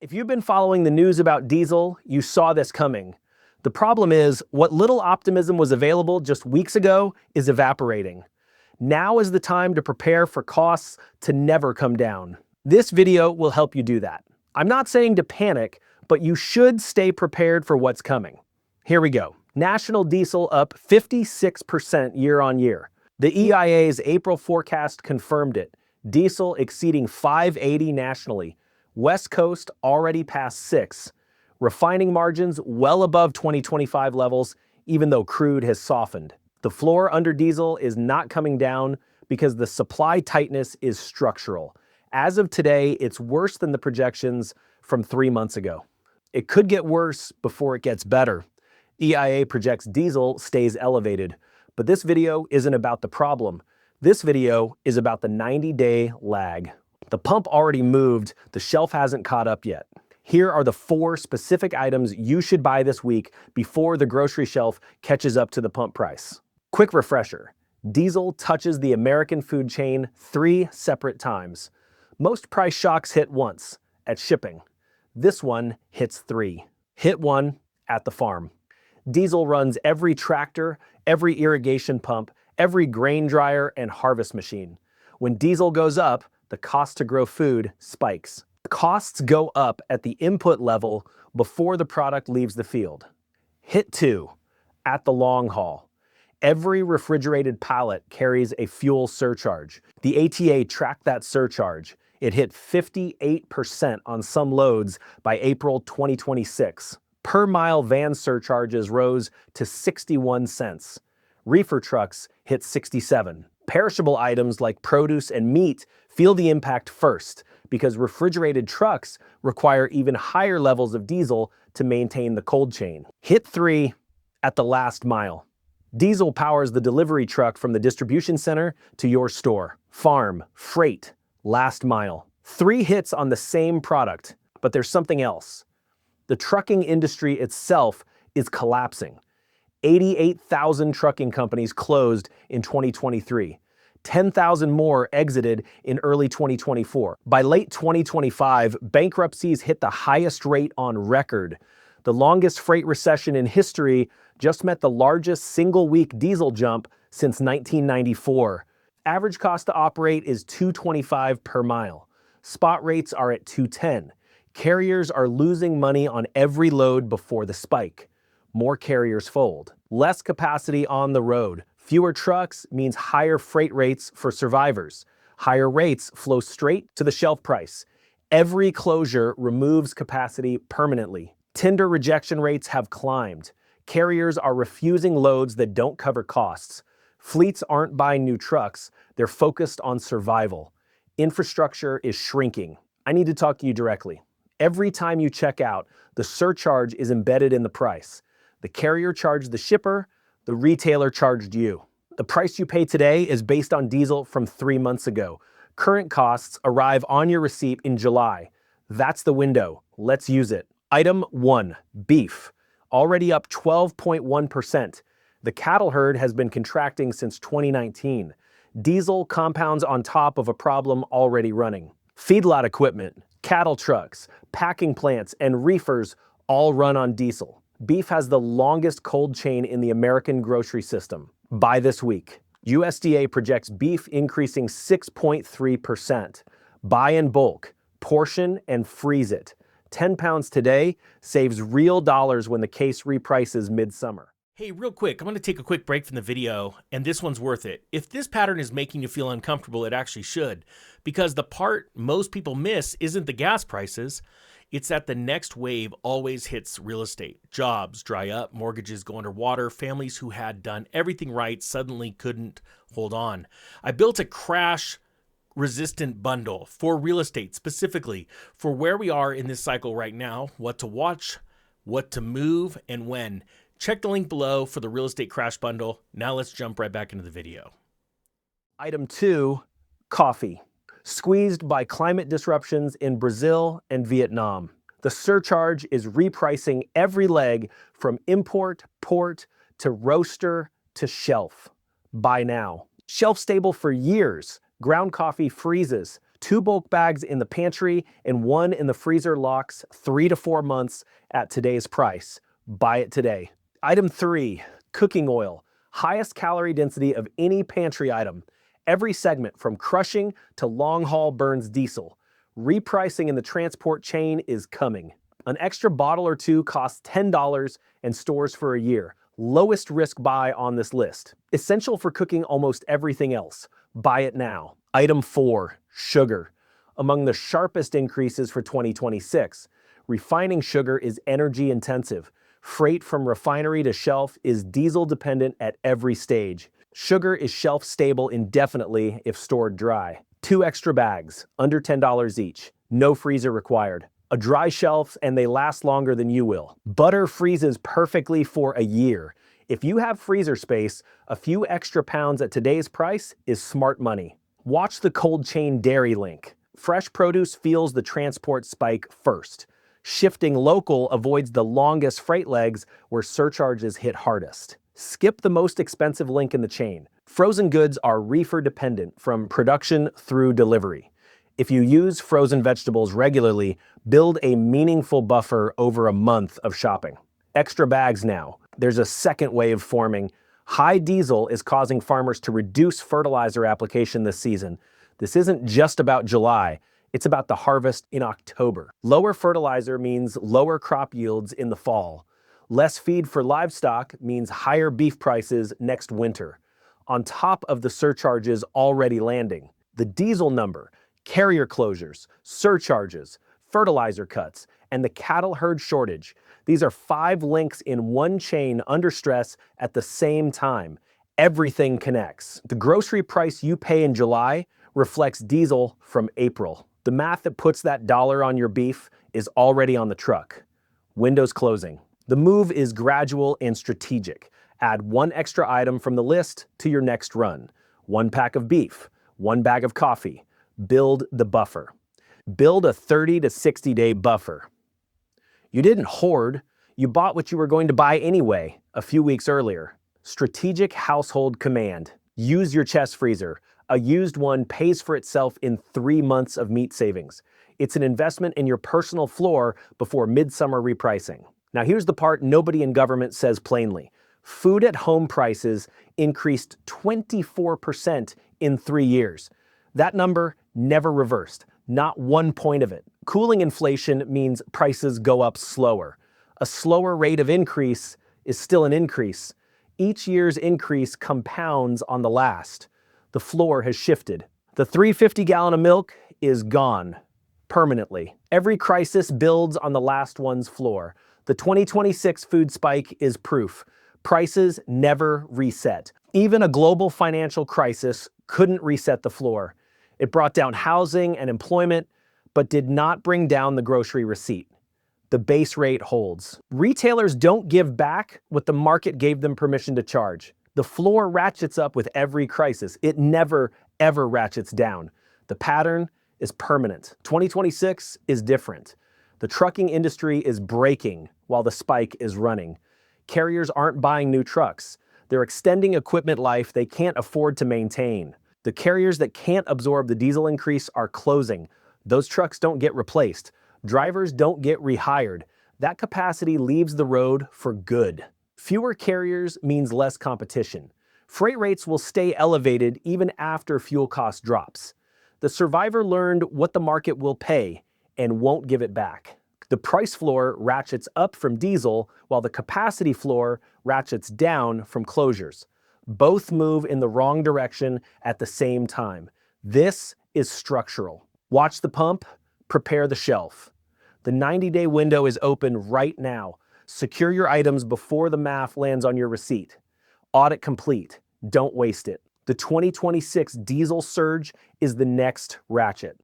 If you've been following the news about diesel, you saw this coming. The problem is, what little optimism was available just weeks ago is evaporating. Now is the time to prepare for costs to never come down. This video will help you do that. I'm not saying to panic, but you should stay prepared for what's coming. Here we go. National diesel up 56% year on year. The EIA's April forecast confirmed it. Diesel exceeding $5.80 nationally. West Coast already past $6. Refining margins well above 2025 levels, even though crude has softened. The floor under diesel is not coming down because the supply tightness is structural. As of today, it's worse than the projections from 3 months ago. It could get worse before it gets better. EIA projects diesel stays elevated, but this video isn't about the problem. This video is about the 90-day lag. The pump already moved, the shelf hasn't caught up yet. Here are the 4 specific items you should buy this week before the grocery shelf catches up to the pump price. Quick refresher. Diesel touches the American food chain 3 separate times. Most price shocks hit once, at shipping. This one hits 3. Hit 1 at the farm. Diesel runs every tractor, every irrigation pump, every grain dryer, and harvest machine. When diesel goes up, the cost to grow food spikes. Costs go up at the input level before the product leaves the field. Hit 2, at the long haul. Every refrigerated pallet carries a fuel surcharge. The ATA tracked that surcharge. It hit 58% on some loads by April 2026. Per mile van surcharges rose to 61 cents. Reefer trucks hit 67. Perishable items like produce and meat feel the impact first because refrigerated trucks require even higher levels of diesel to maintain the cold chain. Hit 3 at the last mile. Diesel powers the delivery truck from the distribution center to your store. Farm, freight, last mile. 3 hits on the same product, but there's something else. The trucking industry itself is collapsing. 88,000 trucking companies closed in 2023. 10,000 more exited in early 2024. By late 2025, bankruptcies hit the highest rate on record. The longest freight recession in history just met the largest single-week diesel jump since 1994. Average cost to operate is $2.25 per mile. Spot rates are at $2.10. Carriers are losing money on every load before the spike. More carriers fold. Less capacity on the road. Fewer trucks means higher freight rates for survivors. Higher rates flow straight to the shelf price. Every closure removes capacity permanently. Tender rejection rates have climbed. Carriers are refusing loads that don't cover costs. Fleets aren't buying new trucks, they're focused on survival. Infrastructure is shrinking. I need to talk to you directly. Every time you check out, the surcharge is embedded in the price. The carrier charged the shipper, the retailer charged you. The price you pay today is based on diesel from 3 months ago. Current costs arrive on your receipt in July. That's the window. Let's use it. Item 1, beef. Already up 12.1%. The cattle herd has been contracting since 2019. Diesel compounds on top of a problem already running. Feedlot equipment, cattle trucks, packing plants, and reefers all run on diesel. Beef has the longest cold chain in the American grocery system. By this week, USDA projects beef increasing 6.3%. Buy in bulk, portion, and freeze it. 10 pounds today saves real dollars when the case reprices midsummer. Hey, real quick, I'm going to take a quick break from the video, and this one's worth it. If this pattern is making you feel uncomfortable, it actually should, because the part most people miss isn't the gas prices. It's that the next wave always hits real estate. Jobs dry up, mortgages go underwater, families who had done everything right suddenly couldn't hold on. I built a crash-resistant bundle for real estate, specifically for where we are in this cycle right now, what to watch, what to move, and when. Check the link below for the real estate crash bundle. Now let's jump right back into the video. Item 2, coffee. Squeezed by climate disruptions in Brazil and Vietnam. The surcharge is repricing every leg from import, port, to roaster, to shelf. Buy now. Shelf stable for years. Ground coffee freezes. 2 bulk bags in the pantry and 1 in the freezer locks 3 to 4 months at today's price. Buy it today. Item 3, cooking oil. Highest calorie density of any pantry item. Every segment from crushing to long haul burns diesel. Repricing in the transport chain is coming. An extra bottle or two costs $10 and stores for a year. Lowest risk buy on this list. Essential for cooking almost everything else. Buy it now. Item 4, sugar. Among the sharpest increases for 2026. Refining sugar is energy intensive. Freight from refinery to shelf is diesel dependent at every stage. Sugar is shelf stable indefinitely if stored dry. 2 extra bags, under $10 each. No freezer required. A dry shelf and they last longer than you will. Butter freezes perfectly for a year. If you have freezer space, a few extra pounds at today's price is smart money. Watch the cold chain dairy link. Fresh produce feels the transport spike first. Shifting local avoids the longest freight legs where surcharges hit hardest. Skip the most expensive link in the chain. Frozen goods are reefer dependent from production through delivery. If you use frozen vegetables regularly, build a meaningful buffer over a month of shopping. Extra bags now. There's a second wave forming. High diesel is causing farmers to reduce fertilizer application this season. This isn't just about July. It's about the harvest in October. Lower fertilizer means lower crop yields in the fall. Less feed for livestock means higher beef prices next winter, on top of the surcharges already landing. The diesel number, carrier closures, surcharges, fertilizer cuts, and the cattle herd shortage. These are 5 links in one chain under stress at the same time. Everything connects. The grocery price you pay in July reflects diesel from April. The math that puts that dollar on your beef is already on the truck. Windows closing. The move is gradual and strategic. Add 1 extra item from the list to your next run. 1 pack of beef, 1 bag of coffee. Build the buffer. Build a 30 to 60 day buffer. You didn't hoard, you bought what you were going to buy anyway a few weeks earlier. Strategic household command. Use your chest freezer. A used one pays for itself in 3 months of meat savings. It's an investment in your personal floor before midsummer repricing. Now here's the part nobody in government says plainly. Food at home prices increased 24% in 3 years. That number never reversed, not 1 point of it. Cooling inflation means prices go up slower. A slower rate of increase is still an increase. Each year's increase compounds on the last. The floor has shifted. The 350 gallon of milk is gone permanently. Every crisis builds on the last one's floor. The 2026 food spike is proof. Prices never reset. Even a global financial crisis couldn't reset the floor. It brought down housing and employment, but did not bring down the grocery receipt. The base rate holds. Retailers don't give back what the market gave them permission to charge. The floor ratchets up with every crisis. It never, ever ratchets down. The pattern is permanent. 2026 is different. The trucking industry is breaking while the spike is running. Carriers aren't buying new trucks. They're extending equipment life they can't afford to maintain. The carriers that can't absorb the diesel increase are closing. Those trucks don't get replaced. Drivers don't get rehired. That capacity leaves the road for good. Fewer carriers means less competition. Freight rates will stay elevated even after fuel cost drops. The survivor learned what the market will pay and won't give it back. The price floor ratchets up from diesel while the capacity floor ratchets down from closures. Both move in the wrong direction at the same time. This is structural. Watch the pump, prepare the shelf. The 90-day window is open right now. Secure your items before the math lands on your receipt. Audit complete. Don't waste it. The 2026 diesel surge is the next ratchet.